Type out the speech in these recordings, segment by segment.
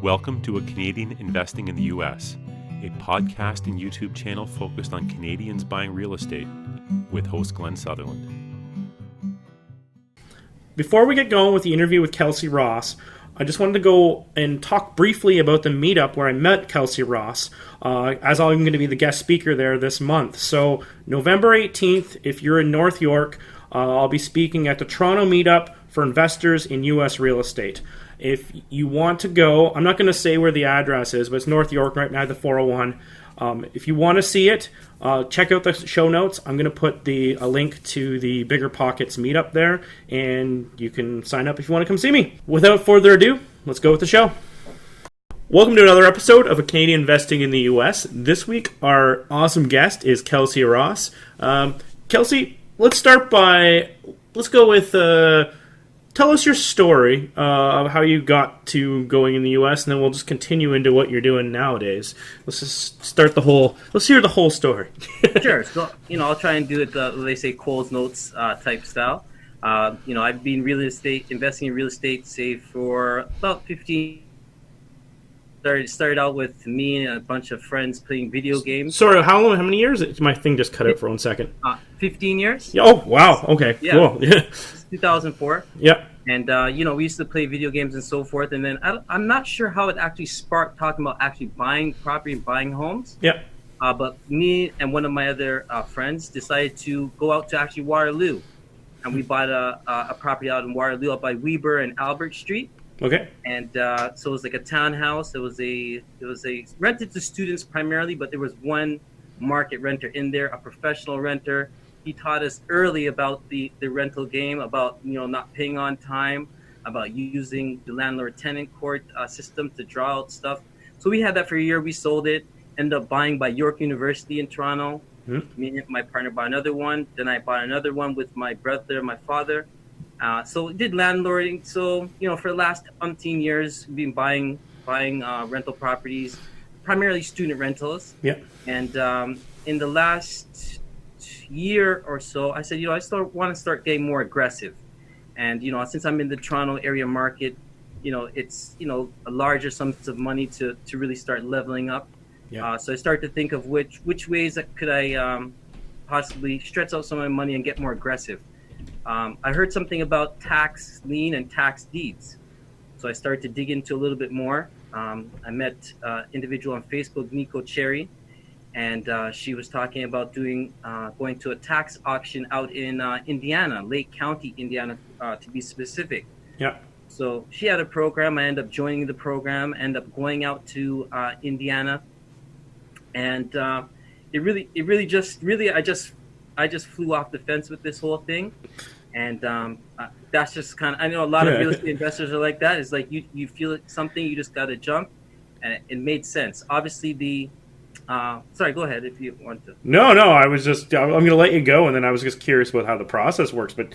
Welcome to A Canadian Investing in the U.S., a podcast and YouTube channel focused on Canadians buying real estate with host Glenn Sutherland. Before we get going with the interview with Kelsey Ross, I just wanted to go and talk briefly about the Meetup where I met Kelsey Ross, as I'm going to be the guest speaker there this month. So November 18th, if you're in North York, I'll be speaking at the Toronto Meetup for investors in U.S. real estate. If you want to go, I'm not going to say where the address is, but it's North York, right now, the 401. If you want to see it, check out the show notes. I'm going to put a link to the Bigger Pockets Meetup there, and you can sign up if you want to come see me. Without further ado, let's go with the show. Welcome to another episode of A Canadian Investing in the U.S. This week, our awesome guest is Kelsey Ross. Kelsey, let's go with... Tell us your story of how you got to going in the U.S., and then we'll just continue into what you're doing nowadays. Let's just let's hear the whole story. Sure. So, I'll try and do it, they say, Cole's Notes type style. I've been investing in real estate, say, for about 15 started out with me and a bunch of friends playing video games. Sorry, how many years? My thing just cut out for 1 second. 15 years. Oh, wow. Okay, yeah. Cool. Yeah. 2004. Yeah. And, we used to play video games and so forth. And then I'm not sure how it actually sparked talking about actually buying property and buying homes. Yeah. But me and one of my other friends decided to go out to actually Waterloo. And we bought a property out in Waterloo out by Weber and Albert Street. Okay. And so it was like a townhouse. It was a rented to students primarily, but there was one market renter in there, a professional renter. He taught us early about the rental game, about not paying on time, about using the landlord-tenant court system to draw out stuff. So we had that for a year. We sold it. Ended up buying by York University in Toronto. Mm-hmm. Me and my partner bought another one. Then I bought another one with my brother and my father. So did landlording. So for the last umpteen years, we've been buying rental properties, primarily student rentals. Yeah. And in the last year or so, I said, I still want to start getting more aggressive. And since I'm in the Toronto area market, it's a larger sums of money to really start leveling up. Yeah. So I started to think of which ways that could I possibly stretch out some of my money and get more aggressive. I heard something about tax lien and tax deeds. So I started to dig into a little bit more. I met an individual on Facebook, Nico Cherry, and she was talking about going to a tax auction out in Indiana, Lake County, Indiana, to be specific. Yeah. So she had a program. I ended up joining the program, ended up going out to Indiana, and I just flew off the fence with this whole thing. And that's just kind of, I know a lot of real estate investors are like that. It's like you feel something, you just got to jump. And it made sense. Obviously, sorry, go ahead if you want to. No, I'm going to let you go. And then I was just curious about how the process works, but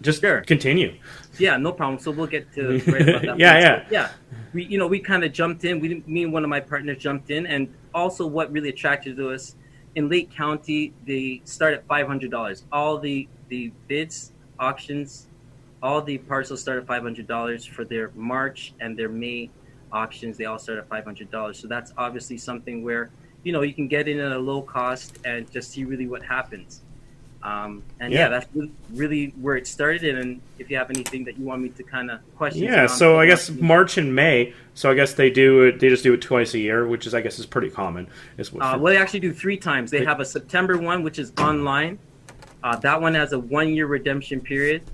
just sure. Continue. Yeah, no problem. So we'll get to right about that. Yeah. We kind of jumped in. Me and one of my partners jumped in. And also what really attracted to us, in Lake County, they start at $500. All the bids, auctions, all the parcels start at $500 for their March and their May auctions. They all start at $500. So that's obviously something where, you can get in at a low cost and just see really what happens. That's really where it started. And if you have anything that you want me to kind of question. Yeah, so I guess March and May. So I guess they just do it twice a year, which is, I guess, is pretty common. They actually do 3 times. They have a September one, which is online. That one has a 1-year redemption period.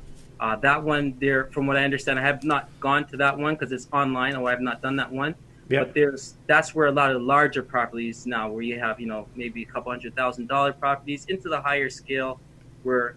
That one, from what I understand, I have not gone to that one because it's online, or I have not done that one. Yep. But that's where a lot of larger properties now, where you have maybe a couple $100,000 properties into the higher scale, where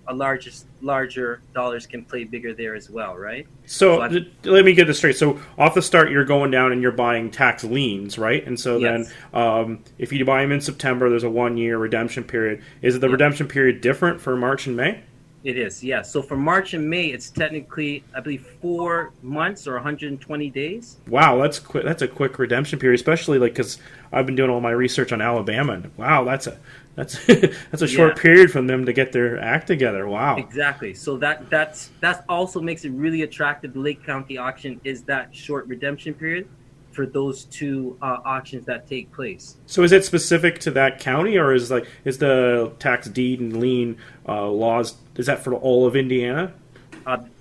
a larger dollars can play bigger there as well, right? So let me get this straight. So off the start, you're going down and you're buying tax liens, right? And so yes. Then if you buy them in September, there's a 1-year redemption period. Is the redemption period different for March and May? It is, yeah. So for March and May, it's technically, I believe, 4 months or 120 days. Wow, that's quick. That's a quick redemption period, especially because I've been doing all my research on Alabama. And wow, that's a short period for them to get their act together. Wow. Exactly. So that also makes it really attractive. The Lake County auction is that short redemption period. for those two auctions that take place. So is it specific to that county, or is the tax deed and lien laws, is that for all of Indiana?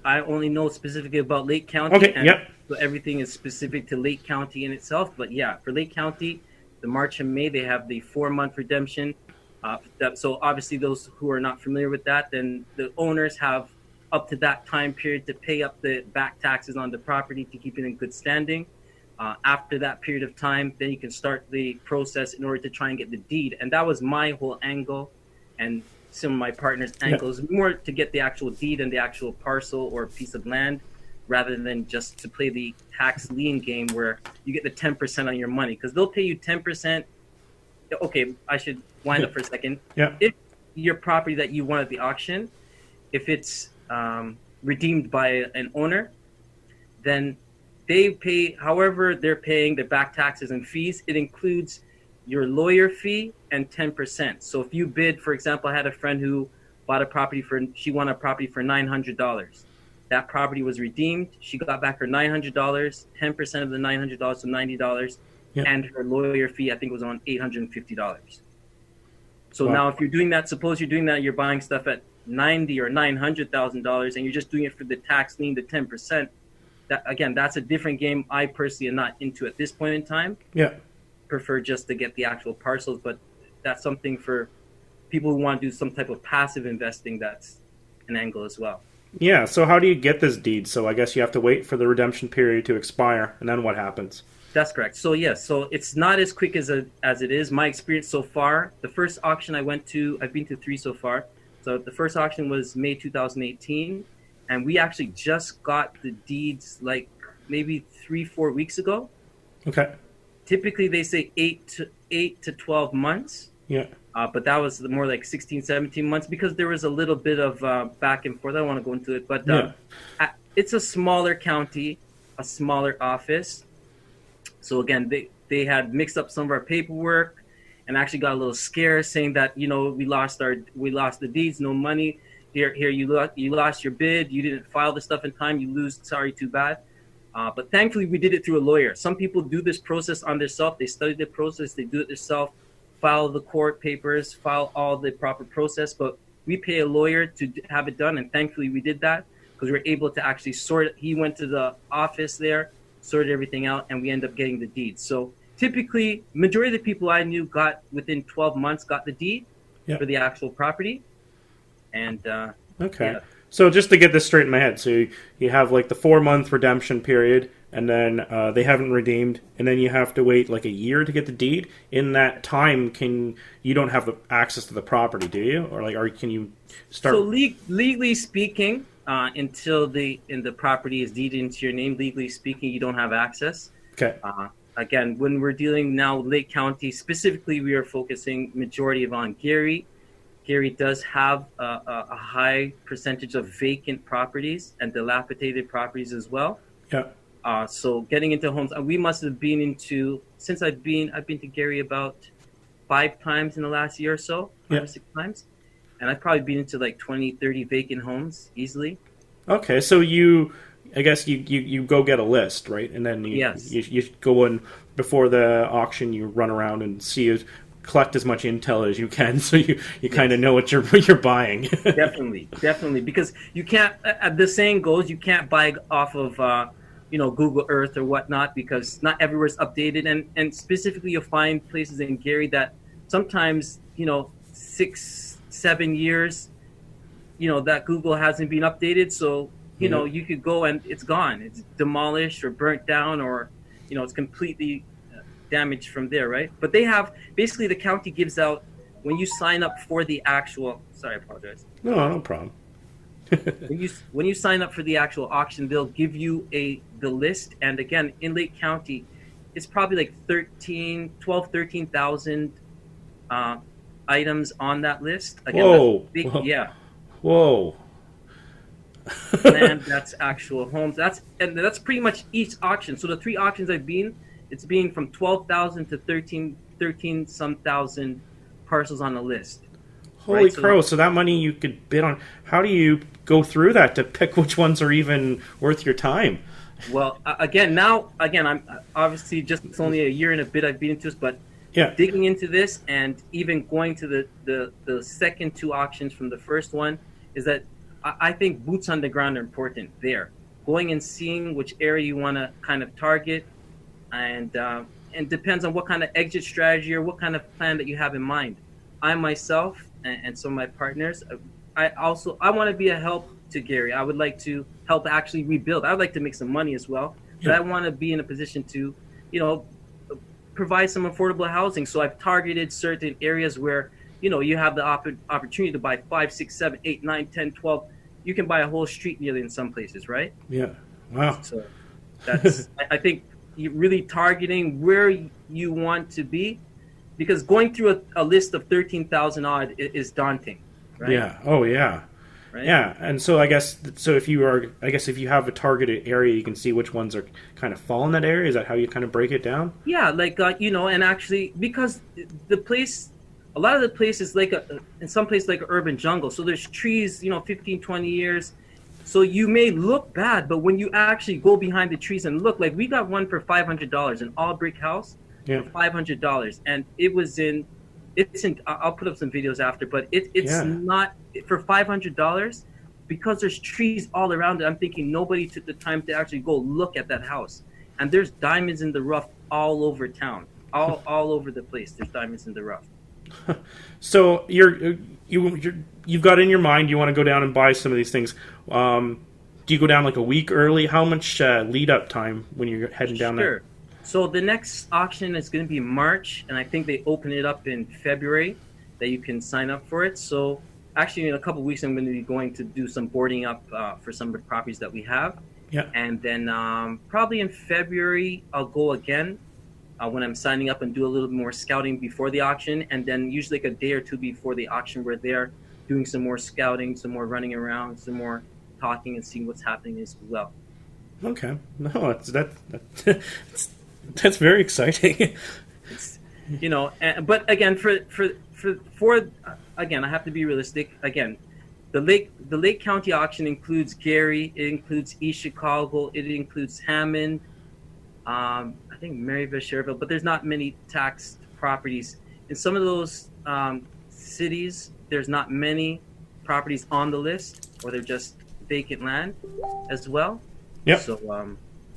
I only know specifically about Lake County. Okay, and yep. so everything is specific to Lake County in itself. But yeah, for Lake County, the March and May, they have the 4-month redemption. So obviously those who are not familiar with that, then the owners have up to that time period to pay up the back taxes on the property to keep it in good standing. After that period of time, then you can start the process in order to try and get the deed. And that was my whole angle, and some of my partners' angles, more to get the actual deed and the actual parcel or piece of land, rather than just to play the tax lien game where you get the 10% on your money, because they'll pay you 10%. Okay, I should wind up for a second. Yeah. If your property that you won at the auction, if it's redeemed by an owner, then they pay however they're paying the back taxes and fees. It includes your lawyer fee and 10%. So if you bid, for example, I had a friend who bought a property she won a property for $900. That property was redeemed. She got back her $900, 10% of the $900, so $90, and her lawyer fee, I think, was on $850. So now if you're doing that, suppose you're doing that, you're buying stuff at $90,000 or $900,000, and you're just doing it for the tax lien, the 10%. That, again, that's a different game. I personally am not into at this point in time. Yeah. Prefer just to get the actual parcels, but that's something for people who want to do some type of passive investing. That's an angle as well. Yeah, so how do you get this deed? So I guess you have to wait for the redemption period to expire, and then what happens? That's correct. So yes, so it's not as quick as it is. My experience so far, the first auction I went to, I've been to 3 so far. So the first auction was May 2018, and we actually just got the deeds like maybe 3-4 weeks ago. Okay. Typically they say 8 to 12 months. Yeah. But that was more like 16, 17 months, because there was a little bit of back and forth. I don't want to go into it, but it's a smaller county, a smaller office. So again, they had mixed up some of our paperwork and actually got a little scared, saying that, we lost the deeds, no money. Here you lost your bid, you didn't file the stuff in time, you lose, sorry, too bad. But thankfully we did it through a lawyer. Some people do this process on themselves. They study the process, they do it themselves, file the court papers, file all the proper process, but we pay a lawyer to have it done. And thankfully we did that, because we were able to actually sort it. He went to the office there, sorted everything out, and we end up getting the deed. So typically, majority of the people I knew got within 12 months got the deed for the actual property. And okay. Yeah. So just to get this straight in my head, so you have like the 4-month redemption period, and then they haven't redeemed, and then you have to wait like a year to get the deed. In that time, you don't have the access to the property, do you? Or can you start? So legally speaking, until the property is deeded into your name, legally speaking, you don't have access. Okay. Again, when we're dealing now with Lake County, specifically, we are focusing majority on Gary. Gary does have a high percentage of vacant properties and dilapidated properties as well. Yeah. So getting into homes, we must have been since I've been to Gary about 5 times in the last year or so, 5 or 6 times. And I've probably been into like 20, 30 vacant homes easily. Okay, so I guess you go get a list, right? And then you go in before the auction, you run around and collect as much intel as you can, so you kind of know what you're buying. Definitely, because you can't. The saying goes, you can't buy off of Google Earth or whatnot, because not everywhere's updated, and specifically you'll find places in Gary that sometimes 6-7 years, that Google hasn't been updated, so you could go and it's gone, it's demolished or burnt down, or it's completely damaged from there, right? But they have, basically the county gives out, when you sign up for the actual, sorry, I apologize. No problem. when you sign up for the actual auction, they'll give you the list. And again, in Lake County, it's probably like 13,000 items on that list. Again, Whoa. Whoa. Land, that's actual homes. That's pretty much each auction. So the 3 auctions I've been, it's been from 12,000 to 13 some thousand parcels on the list. Holy crow! So that money you could bid on. How do you go through that to pick which ones are even worth your time? Well, I'm obviously just, it's only a year and a bit I've been into this, but Yeah. digging into this and even going to the second two auctions from the first one is that I think boots on the ground are important there. Going and seeing which area you want to kind of target, and depends on what kind of exit strategy or what kind of plan that you have in mind. I myself and some of my partners, I want to be a help to Gary. I would like to help actually rebuild. I would like to make some money as well, but I want to be in a position to, provide some affordable housing. So I've targeted certain areas where, you have the opportunity to buy 5, 6, 7, 8, 9, 10, 12. You can buy a whole street nearly in some places, right? Yeah. Wow. So that's, I think, you really targeting where you want to be, because going through a list of 13,000 odd is daunting, right? Yeah. Oh, yeah. Right? Yeah. And so if you have a targeted area, you can see which ones are kind of fall in that area. Is that how you kind of break it down? Yeah, like and actually, because a lot of the place is like in some place like an urban jungle. So there's trees, 15, 20 years. So you may look bad, but when you actually go behind the trees and look, like we got one for $500, an all brick house for $500, and I'll put up some videos after, but it's not for $500 because there's trees all around it. I'm thinking nobody took the time to actually go look at that house, and there's diamonds in the rough all over town, all over the place. There's diamonds in the rough. So you've got in your mind you want to go down and buy some of these things. Do you go down like a week early? How much lead up time when you're heading down there? Sure. So the next auction is going to be March, and I think they open it up in February that you can sign up for it. So actually in a couple of weeks, I'm going to be going to do some boarding up for some of the properties that we have. Yeah. And then probably in February, I'll go again when I'm signing up and do a little more scouting before the auction. And then usually like a day or two before the auction, we're there doing some more scouting, some more running around, some more talking and seeing what's happening as well. Okay. No, that's very exciting. But again, again, I have to be realistic. Again, the Lake County auction includes Gary, it includes East Chicago, it includes Hammond, I think Maryville, Cherville, but there's not many taxed properties in some of those cities. There's not many properties on the list, or they're just vacant land as well. Yeah. So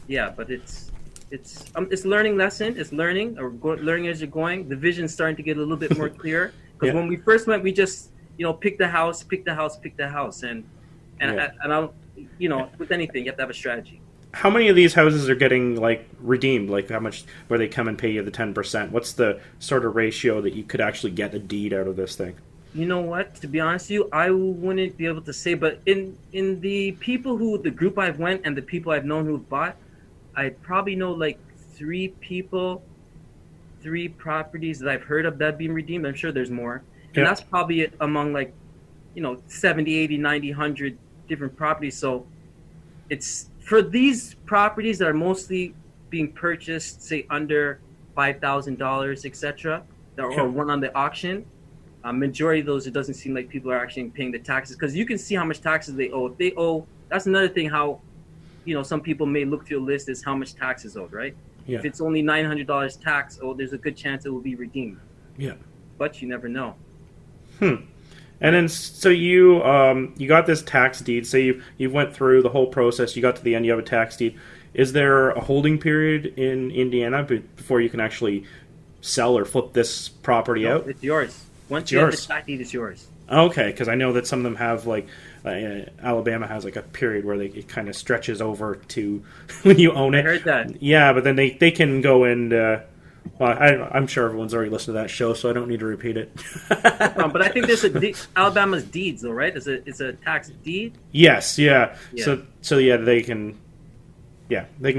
but it's learning lesson. It's learning learning as you're going. The vision's starting to get a little bit more clear, because when we first went, we just pick the house, and with anything you have to have a strategy. How many of these houses are getting like redeemed? Like how much where they come and pay you the 10%? What's the sort of ratio that you could actually get a deed out of this thing? You know what? To be honest with you, I wouldn't be able to say. But in the group I've went and the people I've known who've bought, I probably know like 3 properties that I've heard of that being redeemed. I'm sure there's more. And that's probably among 70, 80, 90, 100 different properties. So it's for these properties that are mostly being purchased, say under $5,000, etc., or one on the auction. Majority of those, it doesn't seem like people are actually paying the taxes, because you can see how much taxes they owe. If they owe, that's another thing. How some people may look through a list is how much tax is owed, right? Yeah. If it's only $900 tax, there's a good chance it will be redeemed. Yeah. But you never know. And then, so you got this tax deed. Say you went through the whole process. You got to the end. You have a tax deed. Is there a holding period in Indiana before you can actually sell or flip this property out? It's yours. Once you have the tax deed, it's yours. Okay, because I know that some of them have Alabama has a period where it kind of stretches over to when you own it. I heard that. Yeah, but then they can go and. I'm sure everyone's already listened to that show, so I don't need to repeat it. But I think there's Alabama's deeds, though, right? It's a tax deed. Yes, yeah. So they can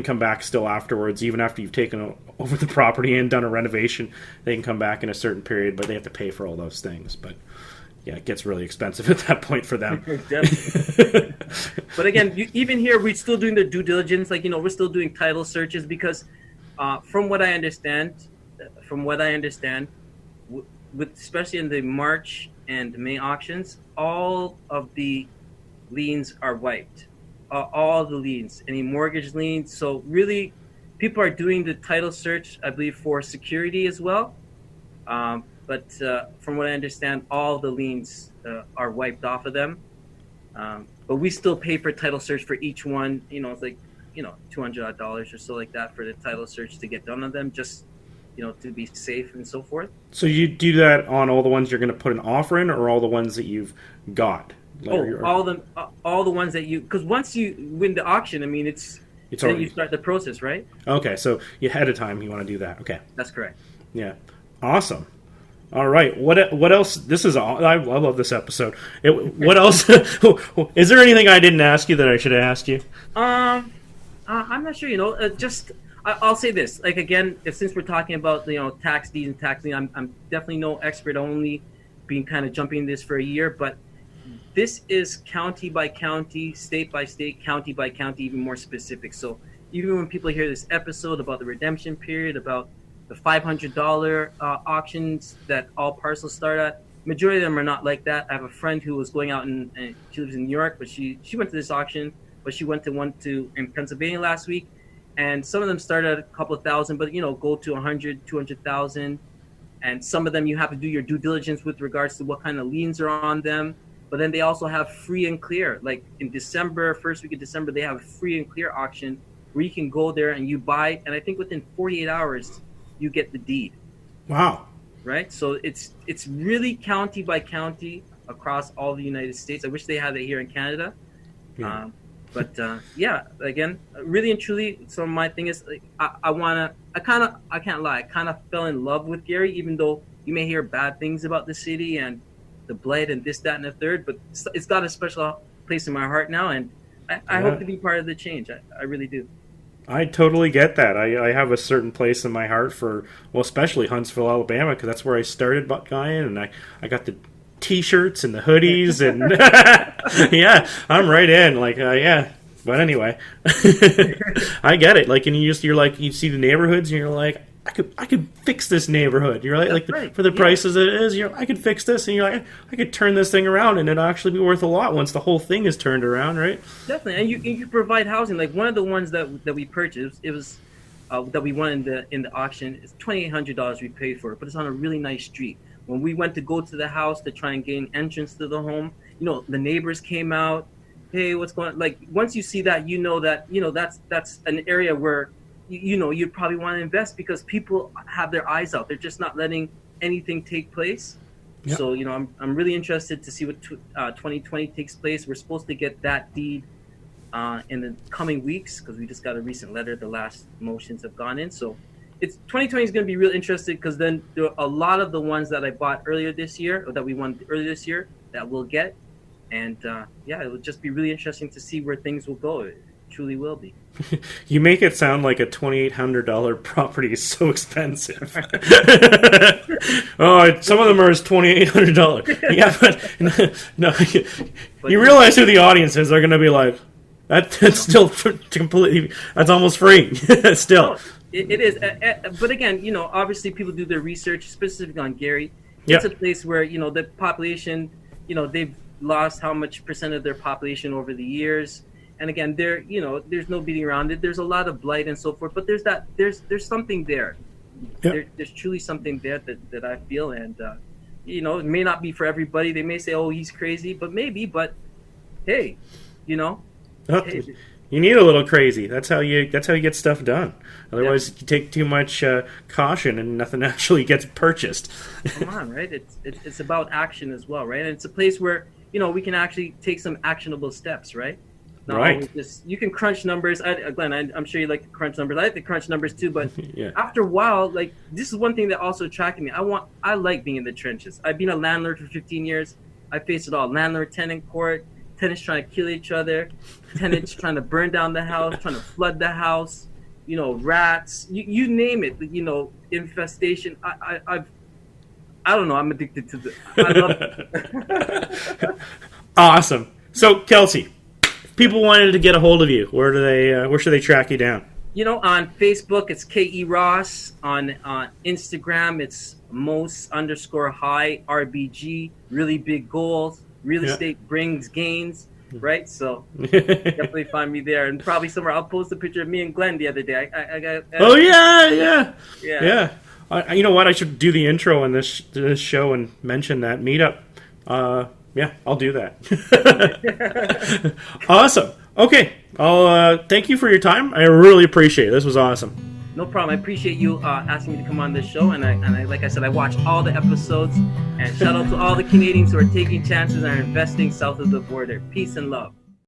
come back still afterwards, even after you've taken over the property and done a renovation. They can come back in a certain period, but they have to pay for all those things. But yeah, it gets really expensive at that point for them. Definitely. But again, even here, we're still doing the due diligence. We're still doing title searches because. From what I understand, with especially in the March and May auctions, all of the liens are wiped. all the liens, any mortgage liens. So really, people are doing the title search, I believe, for security as well. But from what I understand, all the liens are wiped off of them. But we still pay for title search for each one. It's like, $200 or so like that for the title search to get done on them, just, to be safe and so forth. So you do that on all the ones you're going to put an offer in, or all the ones that you've got? All the ones that because once you win the auction, I mean, it's then already, you start the process, right? Okay, so ahead of time you want to do that. Okay, that's correct. Yeah, awesome. All right, what else? This is I love this episode. What else? Is there anything I didn't ask you that I should have asked you? I'm not sure. Just I'll say this. Like, again, since we're talking about tax deeds and tax lien, I'm definitely no expert. Only been kind of jumping this for a year, but this is county by county, state by state, county by county, even more specific. So even when people hear this episode about the redemption period, about the $500 auctions that all parcels start at, majority of them are not like that. I have a friend who was going out and she lives in New York, but she went to this auction, but she went to one in Pennsylvania last week, and some of them start at a couple of thousand, but go to 100, 200,000, and some of them you have to do your due diligence with regards to what kind of liens are on them. But then they also have free and clear. Like in December, first week of December, they have a free and clear auction where you can go there and you buy, and I think within 48 hours you get the deed. Wow. Right? So it's really county by county across all the United States. I wish they had it here in Canada. Yeah. But again, really and truly, so my thing is, like, I can't lie, I kind of fell in love with Gary, even though you may hear bad things about the city and the blight and this, that, and the third, but it's got a special place in my heart now, and I hope to be part of the change. I really do. I totally get that. I have a certain place in my heart for, well, especially Huntsville, Alabama, because that's where I started buying, and I got the T-shirts and the hoodies, and yeah, I'm right in. Like, yeah. But anyway, I get it. Like, and you're like, you see the neighborhoods, and you're like, I could fix this neighborhood. You're right, like for the prices it is. I could fix this, and you're like, I could turn this thing around, and it'll actually be worth a lot once the whole thing is turned around, right? Definitely, and you provide housing. Like one of the ones that we purchased, it was that we won in the auction. It's $2,800 we paid for it, but it's on a really nice street. When we went to go to the house to try and gain entrance to the home, the neighbors came out. Hey, what's going on? Like, once you see that, that's an area where you'd probably want to invest, because people have their eyes out. They're just not letting anything take place. Yep. So, I'm really interested to see what 2020 takes place. We're supposed to get that deed in the coming weeks, because we just got a recent letter. The last motions have gone in. So 2020 is going to be real interesting, because then there are a lot of the ones that I bought earlier this year, or that we won earlier this year, that we'll get. And it will just be really interesting to see where things will go. It truly will be. You make it sound like a $2,800 property is so expensive. Oh, some of them are as $2,800. Yeah, but no, you realize who the audience is. They're going to be like, that's still completely. That's almost free. Still, it is. But again, obviously people do their research, specifically on Gary. Yep. It's a place where the population, they've lost how much percent of their population over the years. And again, there's no beating around it. There's a lot of blight and so forth, but there's something there. Yep. There's truly something there that I feel, and it may not be for everybody. They may say, "Oh, he's crazy," but maybe. But hey, hey. You need a little crazy. That's how you get stuff done. Otherwise, you take too much caution, and nothing actually gets purchased. Come on, right? It's about action as well, right? And it's a place where we can actually take some actionable steps, right? Not right. You can crunch numbers. Glenn, I'm sure you like to crunch numbers. I like to crunch numbers too, but yeah. After a while, like, this is one thing that also attracted me. I like being in the trenches. I've been a landlord for 15 years. I faced it all: landlord-tenant court, tenants trying to kill each other, tenants trying to burn down the house, trying to flood the house, rats, you name it, infestation. I don't know. I'm addicted to this. I love it. Awesome. So, Kelsey, if people wanted to get a hold of you, where should they track you down? On Facebook, it's K.E. Ross. On Instagram, it's Mos_high RBG. Really big goals. Real estate brings gains. right? So definitely find me there, and probably somewhere. I'll post a picture of me and Glenn the other day. I got. Oh yeah. You know what? I should do the intro in this show and mention that meetup. Yeah, I'll do that. Awesome. Okay, I'll thank you for your time. I really appreciate it. This was awesome. No problem. I appreciate you asking me to come on this show, and I like I said, I watched all the episodes. And shout out to all the Canadians who are taking chances and are investing south of the border. Peace and love.